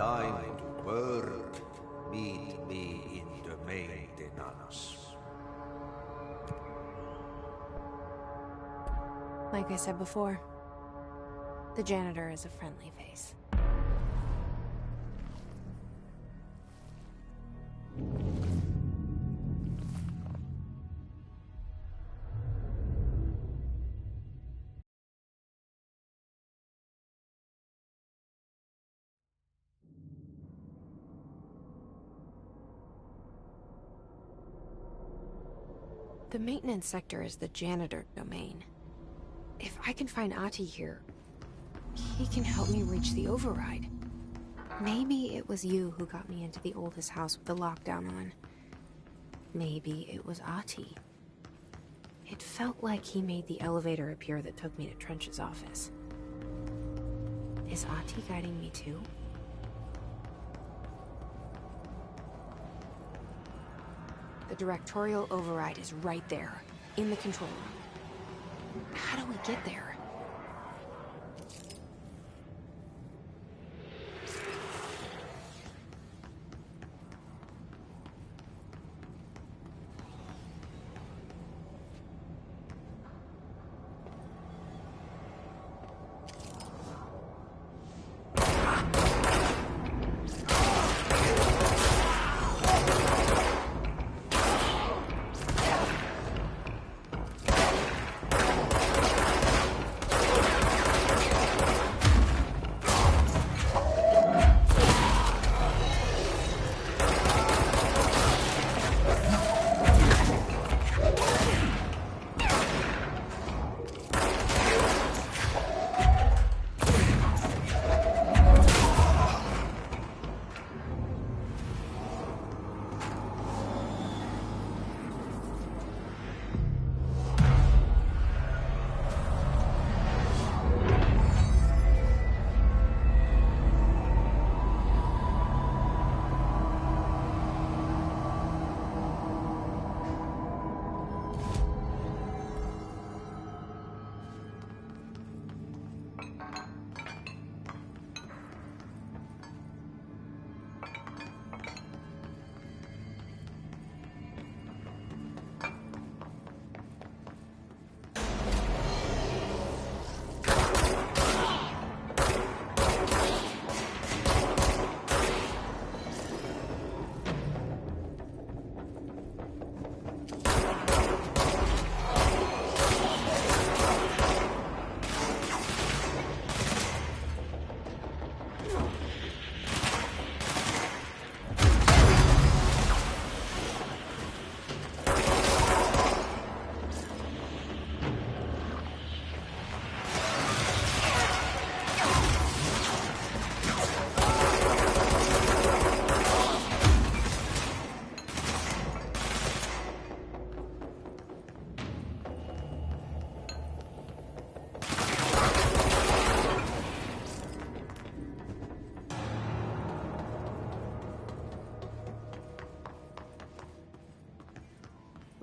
time to work, meet me in the maintenance. Like I said before, the janitor is a friendly face. The maintenance sector is the janitor domain. If I can find Ahti here, he can help me reach the override. Maybe it was you who got me into the oldest house with the lockdown on. Maybe it was Ahti. It felt like he made the elevator appear that took me to Trench's office. Is Ahti guiding me too? The Directorial Override is right there, in the control room. How do we get there?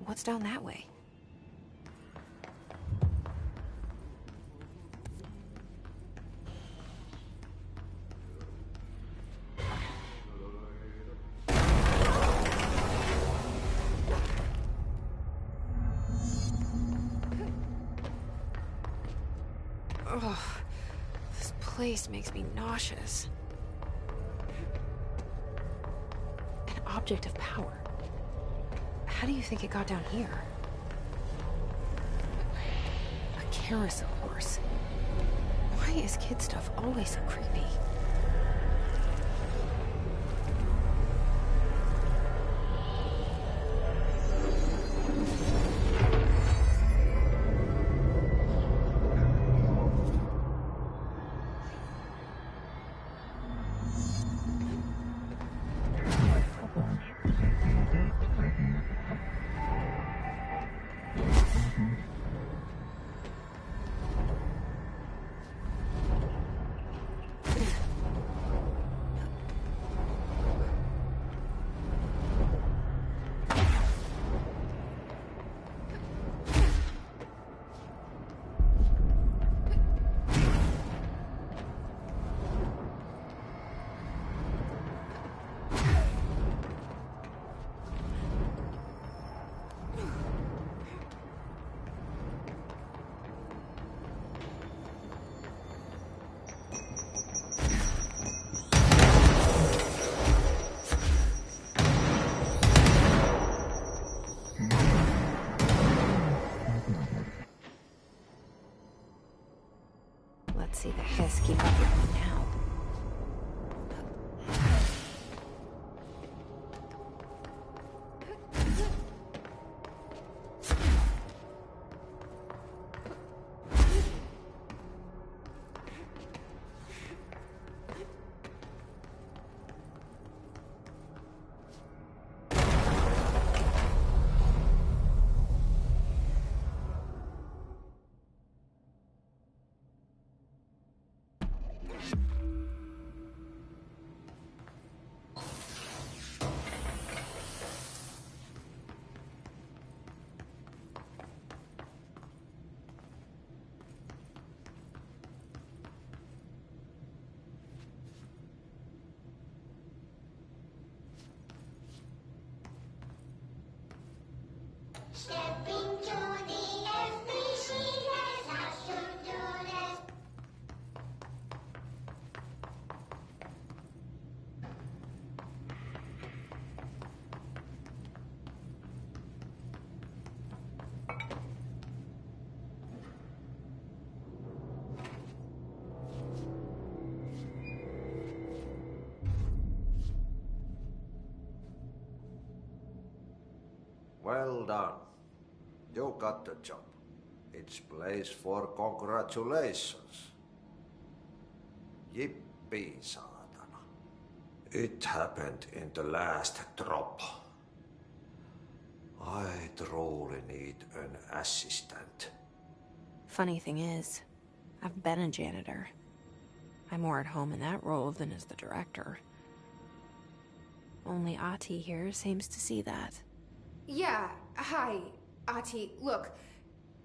What's down that way? Ugh, this place makes me nauseous. An object of power. How do you think it got down here? A carousel horse. Why is kid stuff always so creepy? can't see the hiss keep up with me now. Step into the FBC, yes, I should do this. Well done. You got the job. It's place for congratulations. Yippee, saatana. It happened in the last drop. I truly need an assistant. Funny thing is, I've been a janitor. I'm more at home in that role than as the director. Only Ahti here seems to see that. Yeah, hi, Ahti. Look,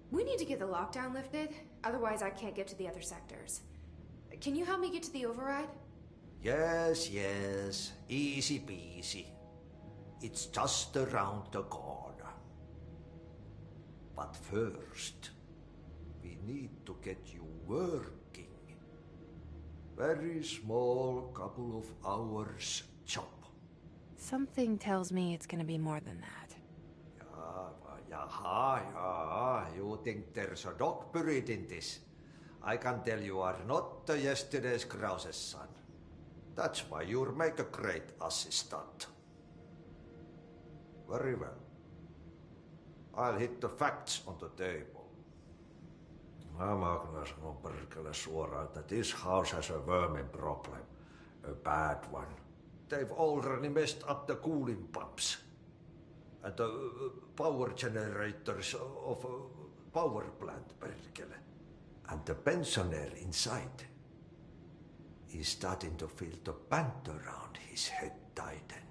we need to get the lockdown lifted, otherwise I can't get to the other sectors. Can you help me get to the override? Yes, easy peasy. It's just around the corner. But first, we need to get you working. Very small, couple of hours job. Something tells me it's gonna be more than that. You think there's a dog buried in this? I can tell you are not the yesterday's Krause's son. That's why you'll make a great assistant. Very well. I'll hit the facts on the table. Mä kyllä sanon perkele suoraan, että this house has a vermin problem. A bad one. They've already messed up the cooling pumps. And the power generators of a power plant, perkele. And the pensioner inside is starting to feel the band around his head tighten.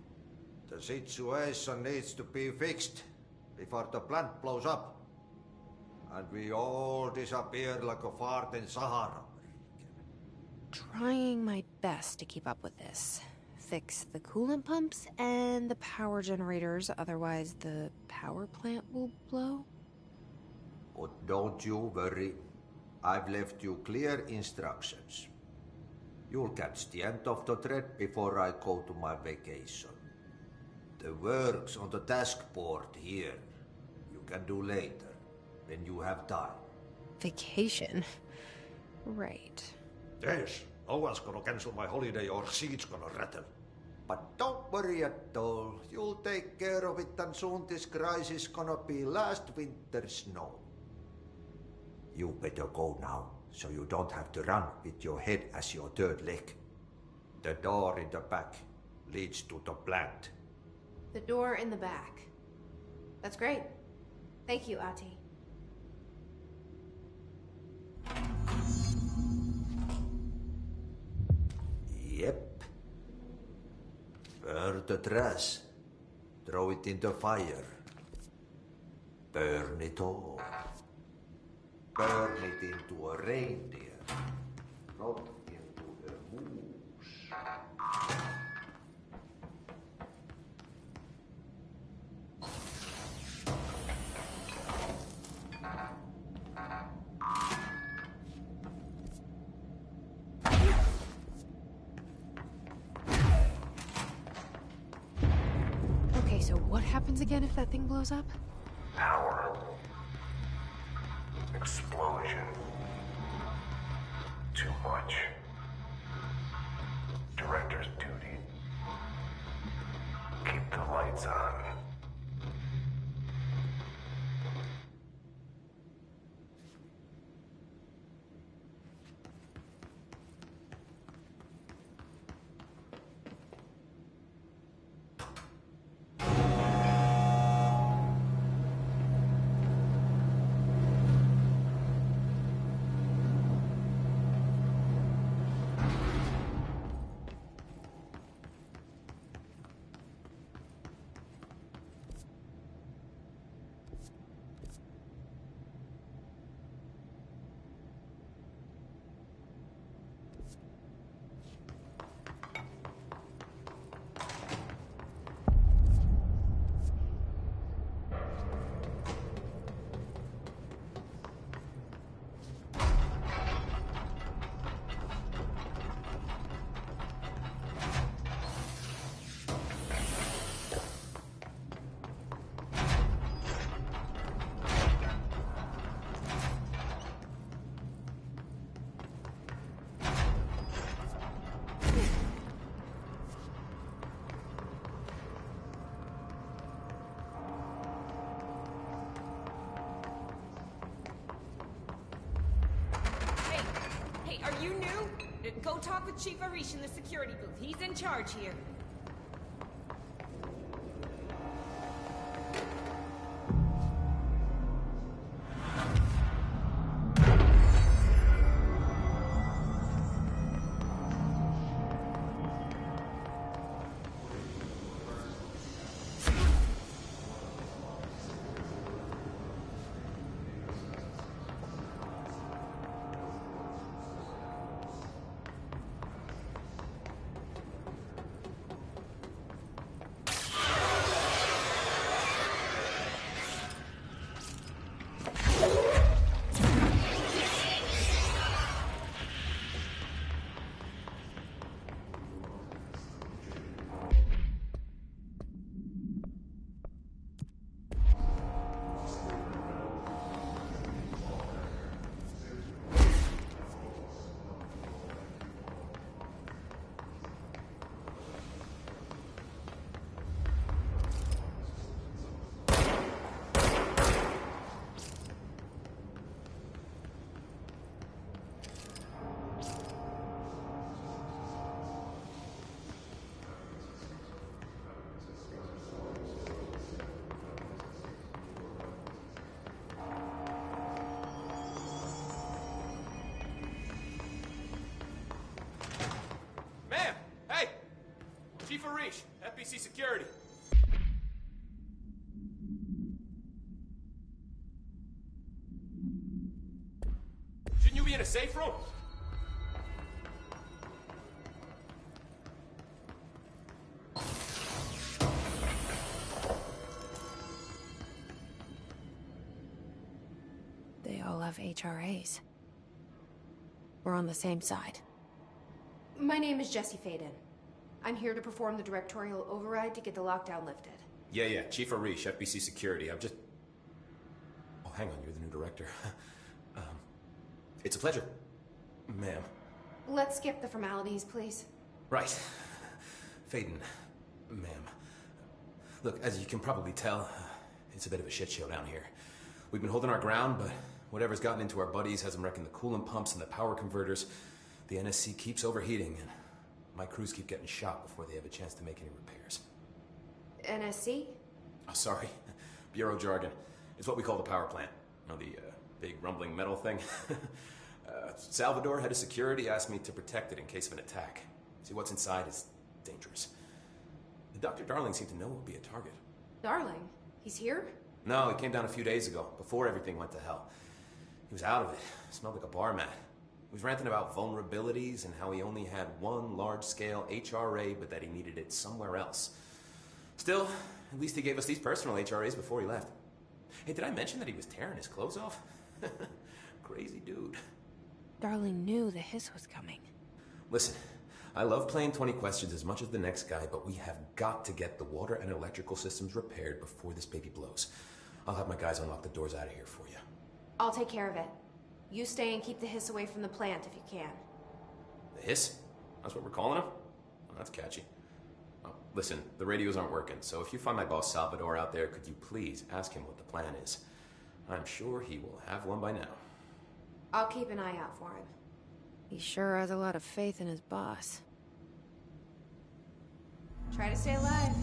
The situation needs to be fixed before the plant blows up. And we all disappear like a fart in Sahara. Trying my best to keep up with this. Fix the coolant pumps and the power generators, otherwise the power plant will blow? But don't you worry. I've left you clear instructions. You'll catch the end of the thread before I go to my vacation. The work's on the task board here. You can do later, when you have time. Vacation? Right. Yes, no one's gonna cancel my holiday or seat's gonna rattle. But don't worry at all. You'll take care of it and soon this crisis gonna be last winter's snow. You better go now, so you don't have to run with your head as your third leg. The door in the back leads to the plant. The door in the back. That's great. Thank you, Ahti. Yep. Burn the trash. Throw it in the fire. Burn it all. Burn it into a reindeer. Not into a moose. Okay, so what happens again if that thing blows up? Power. Explosion. Too much. Director's duty. Keep the lights on. Are you new? Go talk with Chief Arish in the security booth. He's in charge here. Chief Arish, FBC Security. Shouldn't you be in a safe room? They all have HRAs. We're on the same side. My name is Jesse Faden. I'm here to perform the Directorial Override to get the lockdown lifted. Yeah, Chief Arish, FBC Security. I've just... Oh, hang on, you're the new director. It's a pleasure, ma'am. Let's skip the formalities, please. Right. Faden, ma'am. Look, as you can probably tell, it's a bit of a shit show down here. We've been holding our ground, but whatever's gotten into our buddies has them wrecking the coolant pumps and the power converters. The NSC keeps overheating, and my crews keep getting shot before they have a chance to make any repairs. NSC? Oh, sorry. Bureau jargon. It's what we call the power plant. You know, the big rumbling metal thing? Salvador, head of security, asked me to protect it in case of an attack. See, what's inside is dangerous. Dr. Darling seemed to know it would be a target. Darling? He's here? No, he came down a few days ago, before everything went to hell. He was out of it. Smelled like a bar mat. He was ranting about vulnerabilities and how he only had one large-scale HRA, but that he needed it somewhere else. Still, at least he gave us these personal HRAs before he left. Hey, did I mention that he was tearing his clothes off? Crazy dude. Darling knew the hiss was coming. Listen, I love playing 20 questions as much as the next guy, but we have got to get the water and electrical systems repaired before this baby blows. I'll have my guys unlock the doors out of here for you. I'll take care of it. You stay and keep the hiss away from the plant if you can. Hiss? That's what we're calling him? Oh, that's catchy. Oh, listen, the radios aren't working, so if you find my boss Salvador out there, could you please ask him what the plan is? I'm sure he will have one by now. I'll keep an eye out for him. He sure has a lot of faith in his boss. Try to stay alive.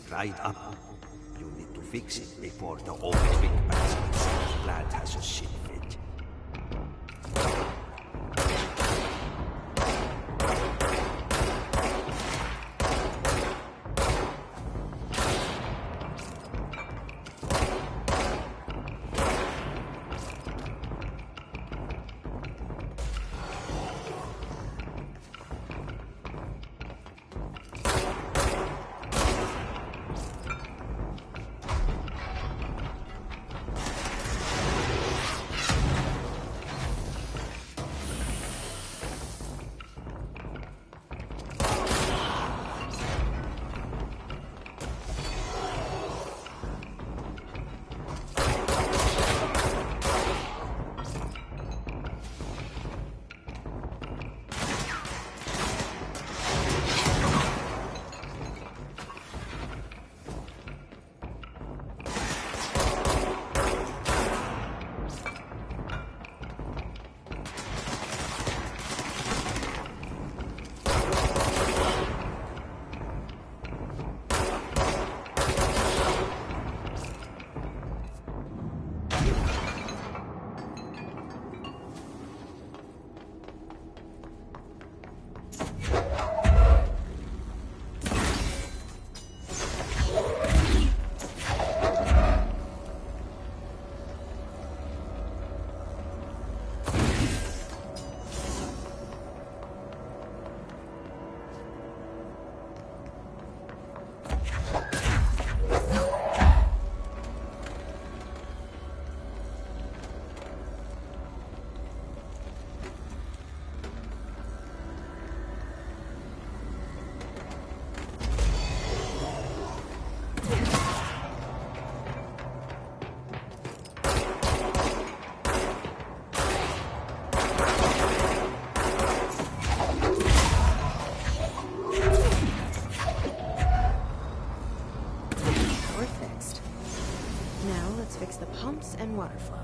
Fried up. You need to fix it before the Override bastards plant has a shit fit. and water flow.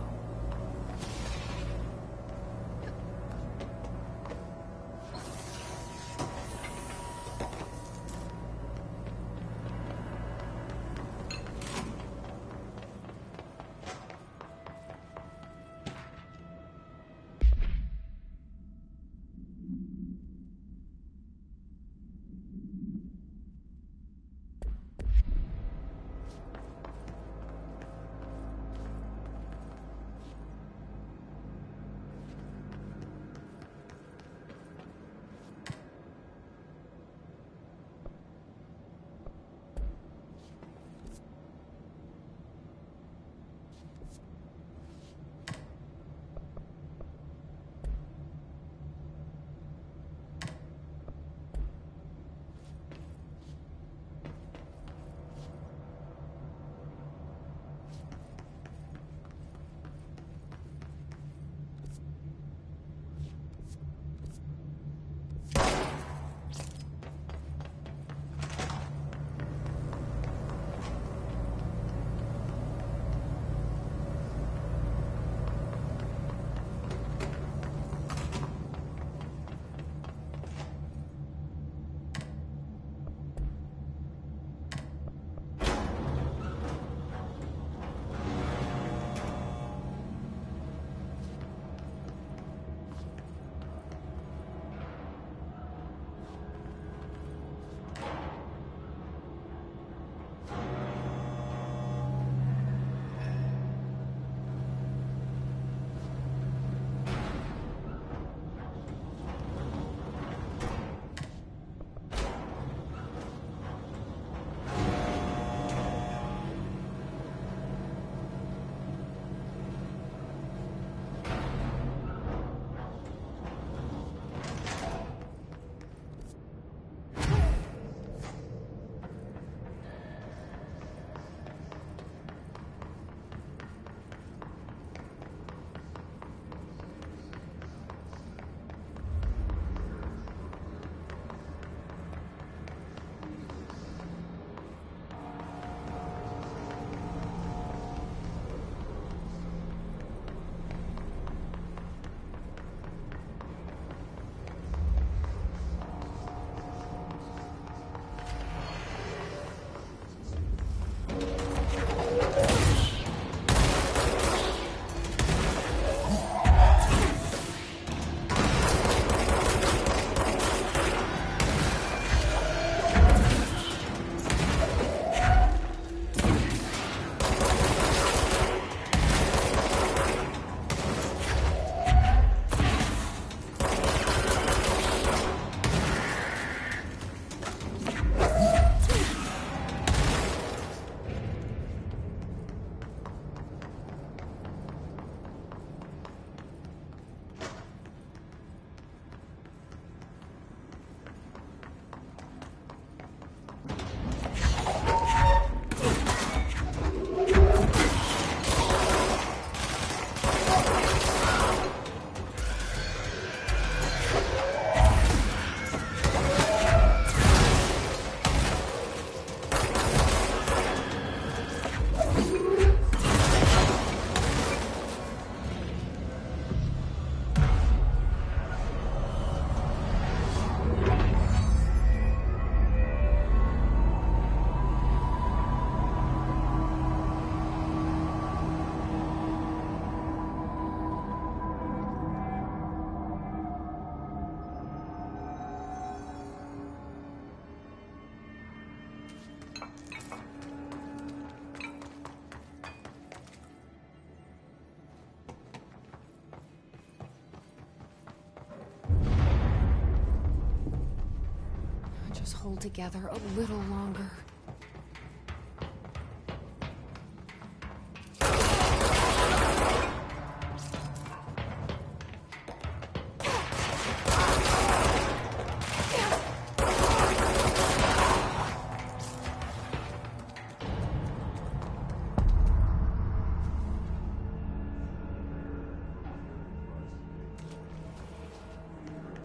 Hold together a little longer.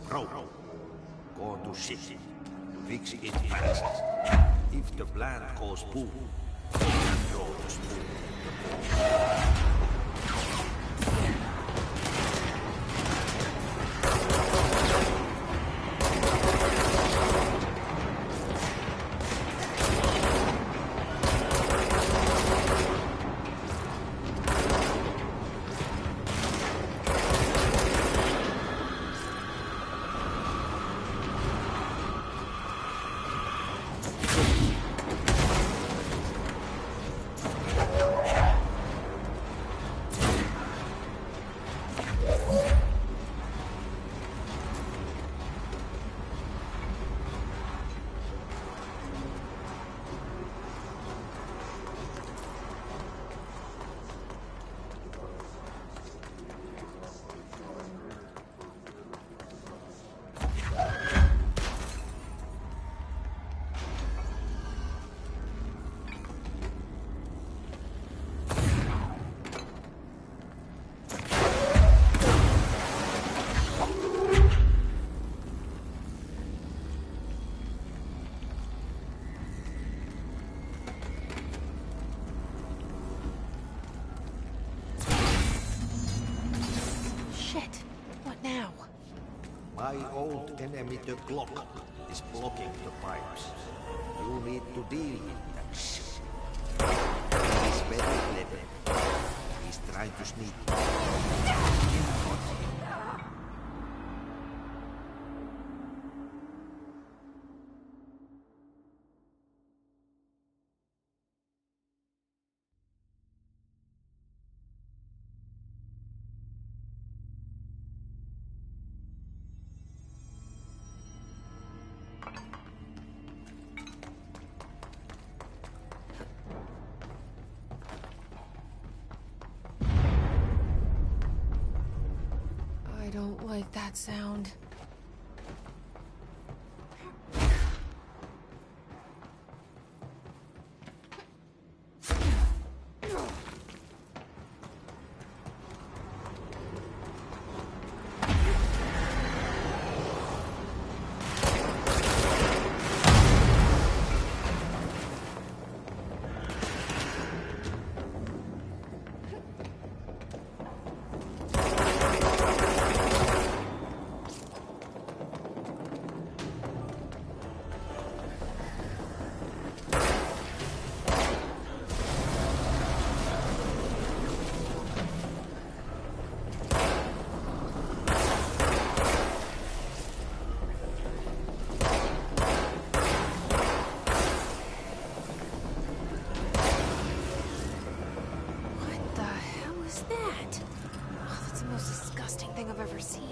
Bro, go to city. Fix it fast. If the plant goes boom, throw the spoon. old enemy, the clock, is blocking the pipes. You need to deal with that shit. He's very clever. He's trying to sneak. I don't like that sound. I've ever seen.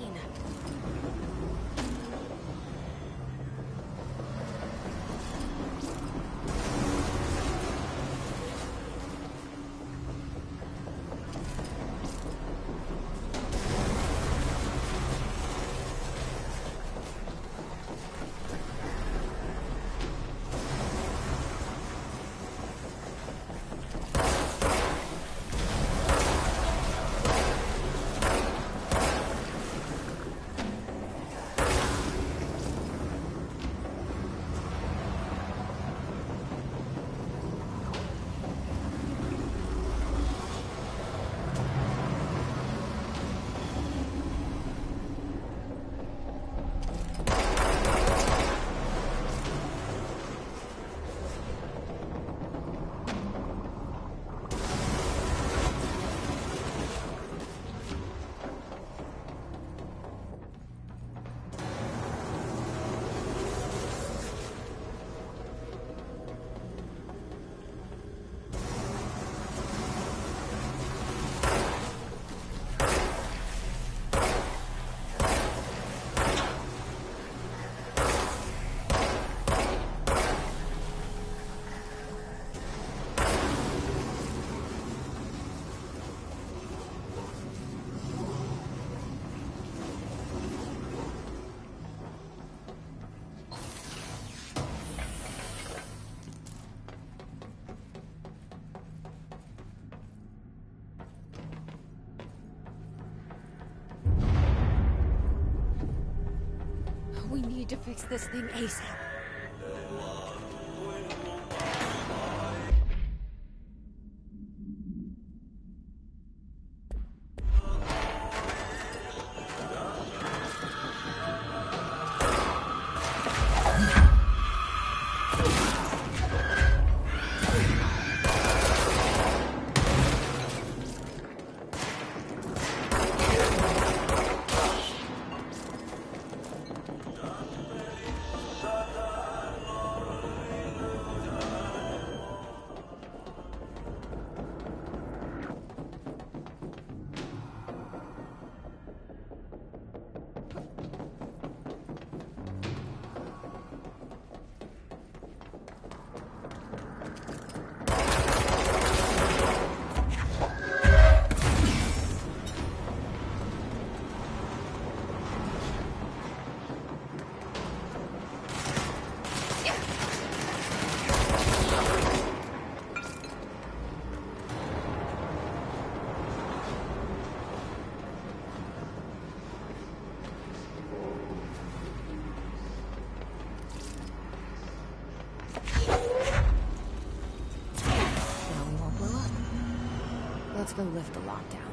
We need to fix this thing ASAP. Let's go lift the lockdown.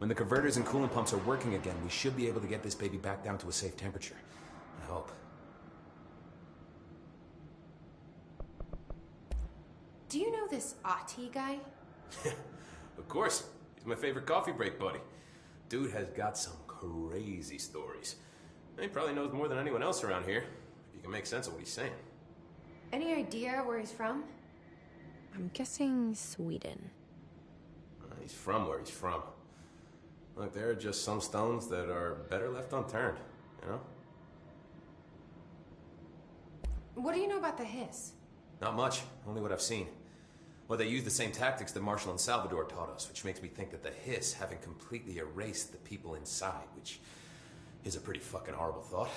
When the converters and coolant pumps are working again, we should be able to get this baby back down to a safe temperature. I hope. Do you know this Ati guy? Of course. He's my favorite coffee break buddy. Dude has got some crazy stories. He probably knows more than anyone else around here, if you can make sense of what he's saying. Any idea where he's from? I'm guessing Sweden. He's from where he's from. Look, there are just some stones that are better left unturned, you know? What do you know about the Hiss? Not much, only what I've seen. Well, they use the same tactics that Marshall and Salvador taught us, which makes me think that the Hiss haven't completely erased the people inside, which is a pretty fucking horrible thought.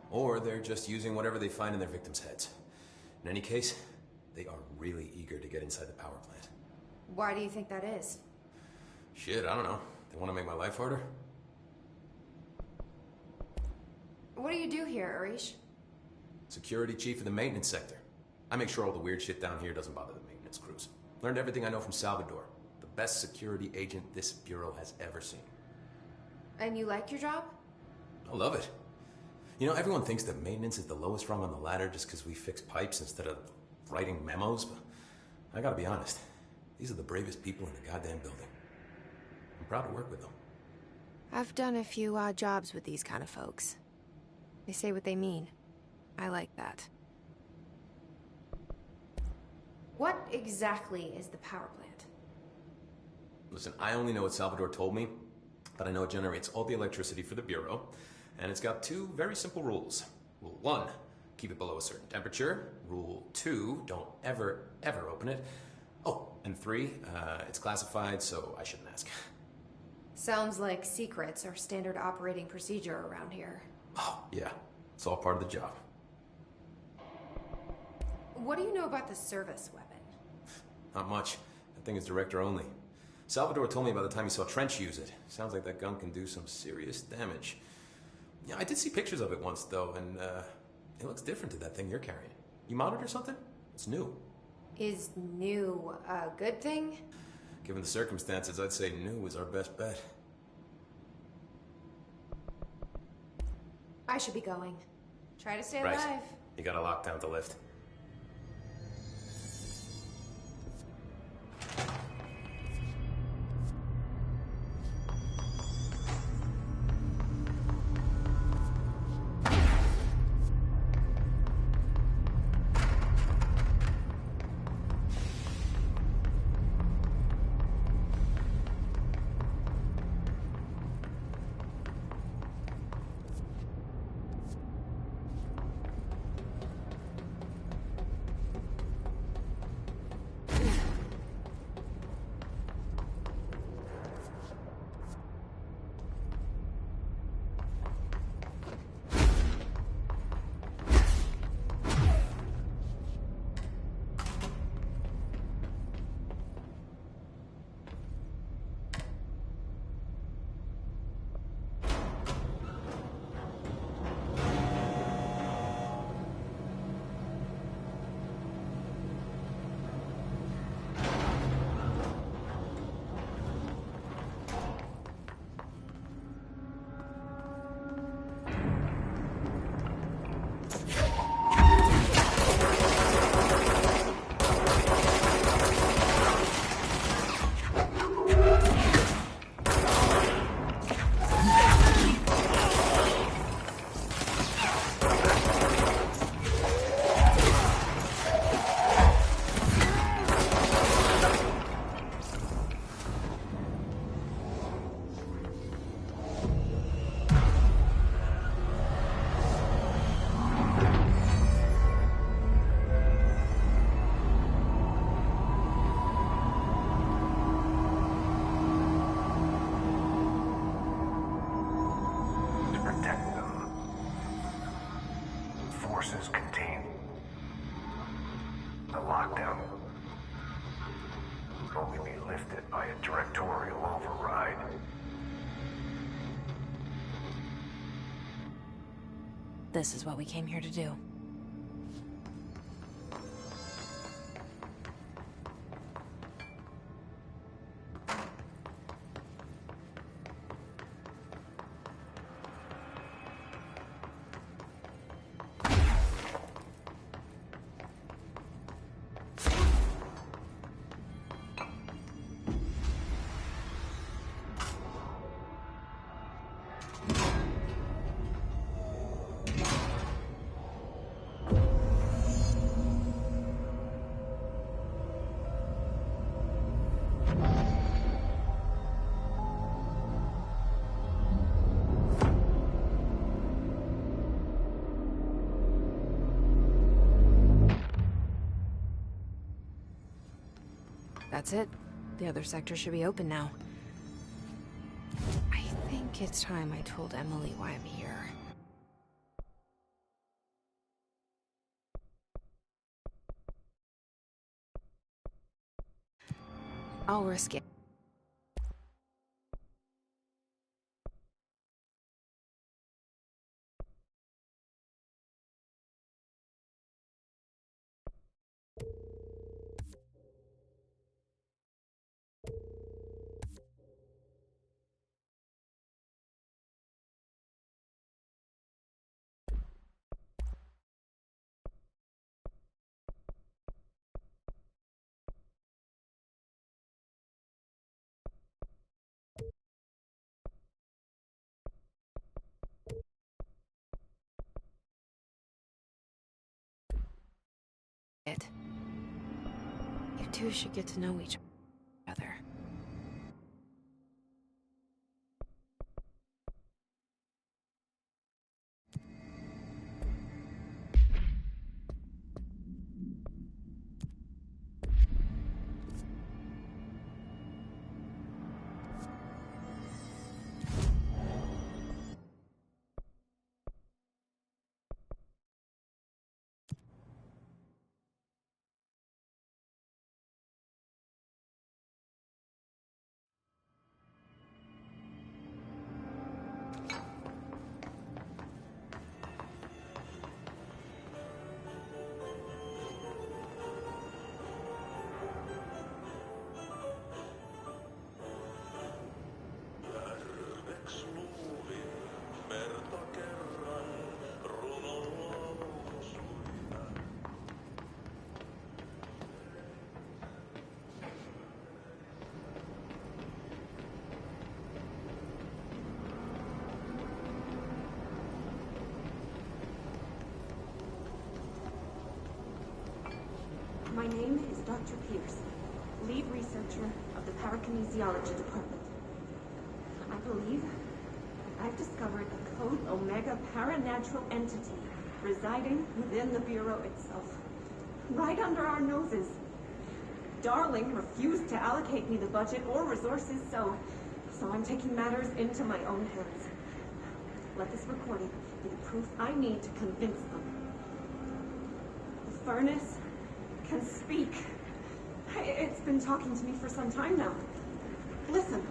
Or they're just using whatever they find in their victims' heads. In any case, they are really eager to get inside the power plant. Why do you think that is? Shit, I don't know. They want to make my life harder? What do you do here, Arish? Security chief of the maintenance sector. I make sure all the weird shit down here doesn't bother the maintenance crews. Learned everything I know from Salvador. The best security agent this bureau has ever seen. And you like your job? I love it. You know, everyone thinks that maintenance is the lowest rung on the ladder just because we fix pipes instead of writing memos, but I gotta be honest. These are the bravest people in the goddamn building. I'm proud to work with them. I've done a few odd jobs with these kind of folks. They say what they mean. I like that. What exactly is the power plant? Listen, I only know what Salvador told me, but I know it generates all the electricity for the Bureau, and it's got two very simple rules. Rule 1, keep it below a certain temperature. Rule 2, don't ever, ever open it. Oh, and 3, it's classified, so I shouldn't ask. Sounds like secrets are standard operating procedure around here. Oh, yeah. It's all part of the job. What do you know about the service weapon? Not much. That thing is director only. Salvador told me about the time he saw Trench use it. Sounds like that gun can do some serious damage. Yeah, I did see pictures of it once, though, and it looks different to that thing you're carrying. You monitor something? It's new. Is new a good thing? Given the circumstances, I'd say new is our best bet. I should be going. Try to stay Right. alive. You gotta lock down the lift. Forces contain the lockdown will only be lifted by a directorial override. This is what we came here to do. That's it. The other sector should be open now. I think it's time I told Emily why I'm here. I'll risk it. You two should get to know each other. My name is Dr. Pierce, lead researcher of the Parakinesiology Department. I believe I've discovered a Code Omega paranatural entity residing within the Bureau itself, right under our noses. Darling refused to allocate me the budget or resources, so I'm taking matters into my own hands. Let this recording be the proof I need to convince them. The furnace can speak. It's been talking to me for some time now. Listen.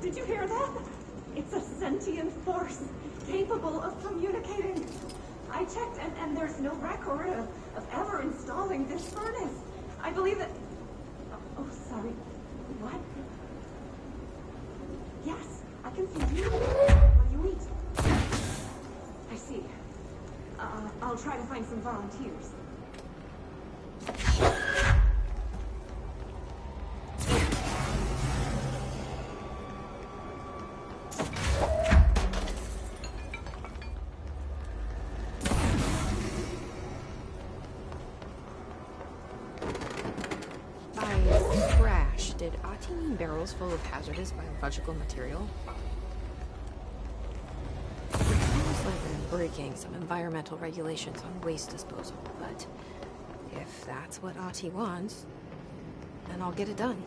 Did you hear that? It's a sentient force, capable of communicating. I checked, and there's no record of ever installing this furnace. I believe that... Oh, sorry. What? Yes, I can see you while you eat. I see. I'll try to find some volunteers. By crash, did Ati mean barrels full of hazardous biological material? Sounds like I'm breaking some environmental regulations on waste disposal, but if that's what Ati wants, then I'll get it done.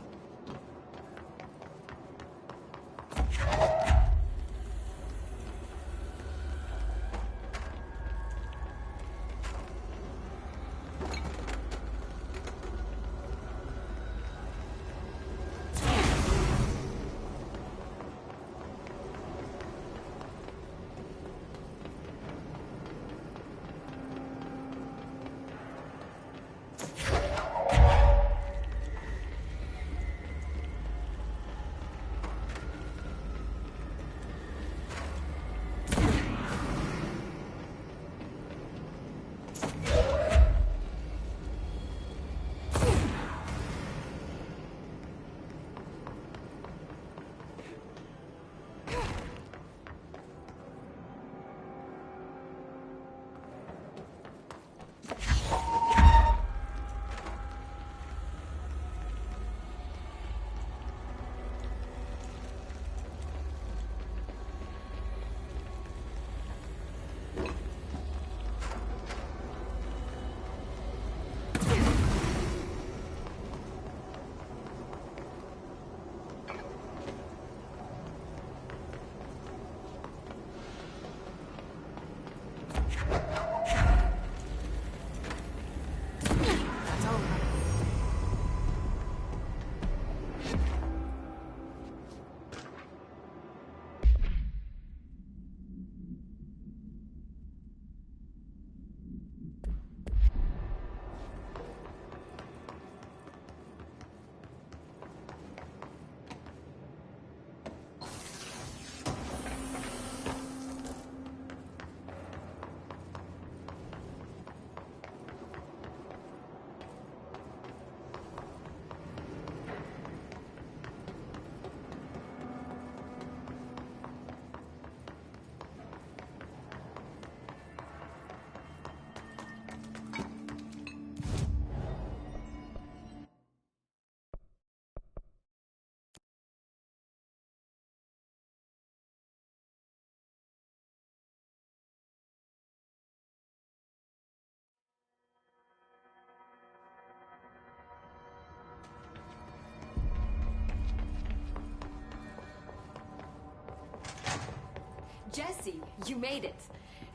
Jesse, you made it.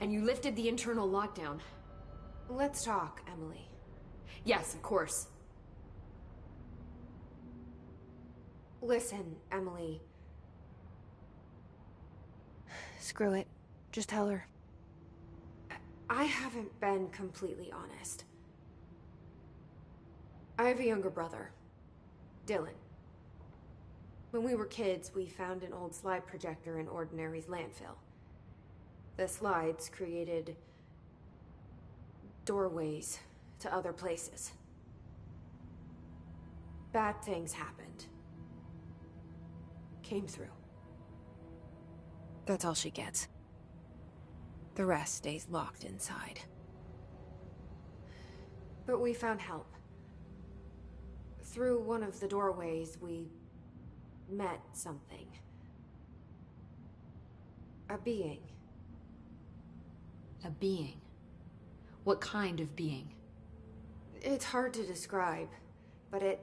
And you lifted the internal lockdown. Let's talk, Emily. Yes, of course. Listen, Emily. Screw it. Just tell her. I haven't been completely honest. I have a younger brother, Dylan. When we were kids, we found an old slide projector in Ordinary's landfill. The slides created doorways to other places. Bad things happened. Came through. That's all she gets. The rest stays locked inside. But we found help. Through one of the doorways, we met something. A being. A being? What kind of being? It's hard to describe, but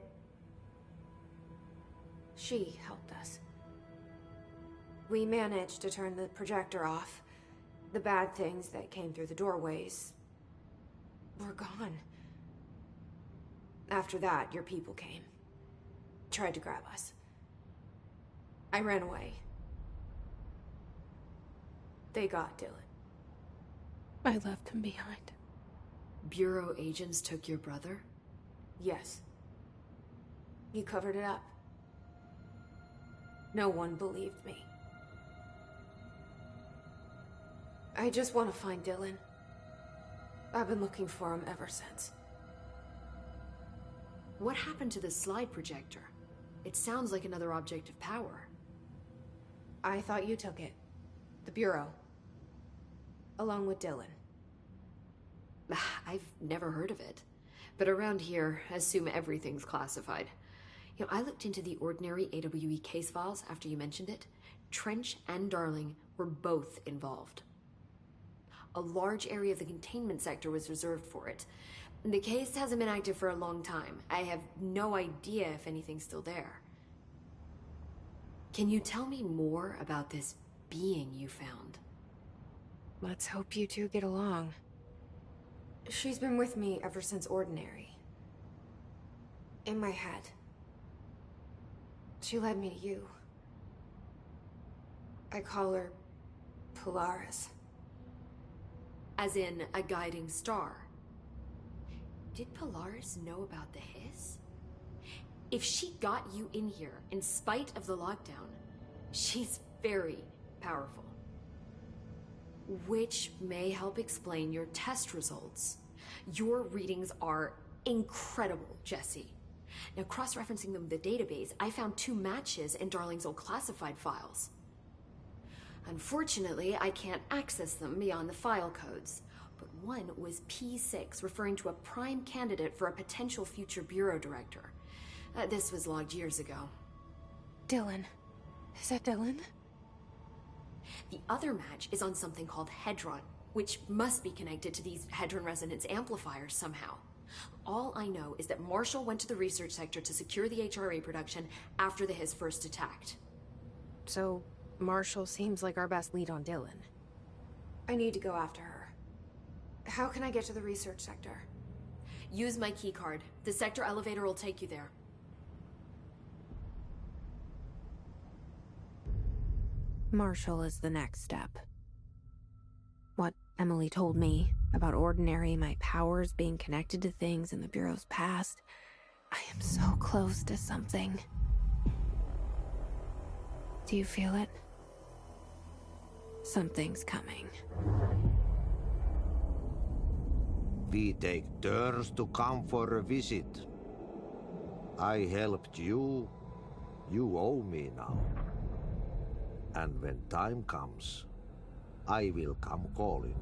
she helped us. We managed to turn the projector off. The bad things that came through the doorways were gone. After that, your people came. Tried to grab us. I ran away. They got Dylan. I left him behind. Bureau agents took your brother? Yes. You covered it up. No one believed me. I just want to find Dylan. I've been looking for him ever since. What happened to the slide projector? It sounds like another object of power. I thought you took it. The Bureau. Along with Dylan. I've never heard of it. But around here, assume everything's classified. You know, I looked into the Ordinary AWE case files after you mentioned it. Trench and Darling were both involved. A large area of the containment sector was reserved for it. The case hasn't been active for a long time. I have no idea if anything's still there. Can you tell me more about this being you found? Let's hope you two get along. She's been with me ever since Ordinary. In my head. She led me to you. I call her Polaris. As in, a guiding star. Did Polaris know about the hiss? If she got you in here in spite of the lockdown, she's very powerful. Which may help explain your test results. Your readings are incredible, Jesse. Now, cross-referencing them with the database, I found 2 matches in Darling's old classified files. Unfortunately, I can't access them beyond the file codes. But one was P6, referring to a prime candidate for a potential future bureau director. This was logged years ago. Dylan. Is that Dylan? The other match is on something called Hedron, which must be connected to these Hedron resonance amplifiers somehow. All I know is that Marshall went to the research sector to secure the HRA production after the Hiss first attacked. So, Marshall seems like our best lead on Dylan. I need to go after her. How can I get to the research sector? Use my keycard. The sector elevator will take you there. Marshall is the next step. What Emily told me about Ordinary, my powers being connected to things in the Bureau's past, I am so close to something. Do you feel it? Something's coming. We take turns to come for a visit. I helped you. You owe me now. And when time comes, I will come calling.